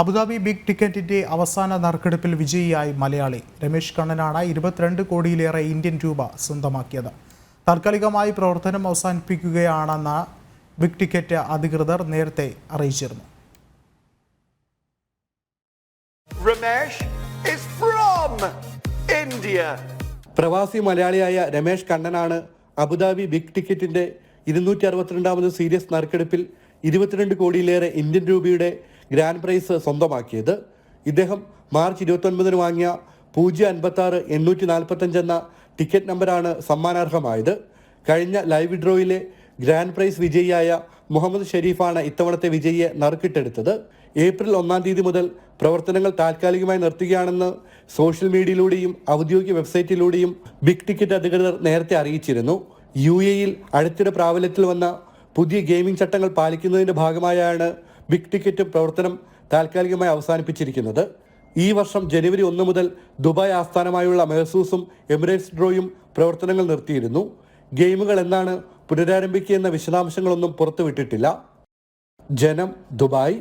Abu Dhabi big ടിക്കറ്റിന്റെ അവസാന നറുക്കെടുപ്പിൽ വിജയിയായി മലയാളി രമേശ് കണ്ണനാണ് 22 കോടിയിലേറെ Indian രൂപ സ്വന്തമാക്കിയത്. താൽക്കാലികമായി പ്രവർത്തനം അവസാനിപ്പിക്കുകയാണെന്ന് ബിഗ് ടിക്കറ്റ് അധികൃതർ നേരത്തെ അറിയിച്ചിരുന്നു. Ramesh is from India. പ്രവാസി മലയാളിയായ രമേശ് കണ്ണനാണ് അബുദാബി ബിഗ് ടിക്കറ്റിന്റെ 262ാമത് സീരീസ് നറുക്കെടുപ്പിൽ 22 കോടിയിലേറെ ഇന്ത്യൻ രൂപയുടെ ഗ്രാൻഡ് പ്രൈസ് സ്വന്തമാക്കിയത്. ഇദ്ദേഹം മാർച്ച് 29 വാങ്ങിയ 056-845 എന്ന ടിക്കറ്റ് നമ്പറാണ് സമ്മാനാർഹമായത്. കഴിഞ്ഞ ലൈവ് ഡ്രോയിലെ ഗ്രാൻഡ് പ്രൈസ് വിജയിയായ മുഹമ്മദ് ഷെരീഫാണ് ഇത്തവണത്തെ വിജയിയെ നറുക്കിട്ടെടുത്തത്. ഏപ്രിൽ 1-ാം തീയതി മുതൽ പ്രവർത്തനങ്ങൾ താൽക്കാലികമായി നിർത്തുകയാണെന്ന് സോഷ്യൽ മീഡിയയിലൂടെയും ഔദ്യോഗിക വെബ്സൈറ്റിലൂടെയും ബിഗ് ടിക്കറ്റ് അധികൃതർ നേരത്തെ അറിയിച്ചിരുന്നു. UAE-യിൽ അടുത്തിടെ പ്രാബല്യത്തിൽ വന്ന പുതിയ ഗെയിമിംഗ് ചട്ടങ്ങൾ പാലിക്കുന്നതിന്റെ ഭാഗമായാണ് ബിഗ് ടിക്കറ്റ് പ്രവർത്തനം താൽക്കാലികമായി അവസാനിപ്പിച്ചിരിക്കുന്നത്. ഈ വർഷം ജനുവരി 1 മുതൽ ദുബായ് ആസ്ഥാനമായുള്ള മെഹസൂസും എമിറേറ്റ്സ് ഡ്രോയും പ്രവർത്തനങ്ങൾ നിർത്തിയിരുന്നു. ഗെയിമുകൾ എന്നാണ് പുനരാരംഭിക്കുക എന്ന വിശദാംശങ്ങളൊന്നും പുറത്തുവിട്ടിട്ടില്ല. ജനം, ദുബായ്.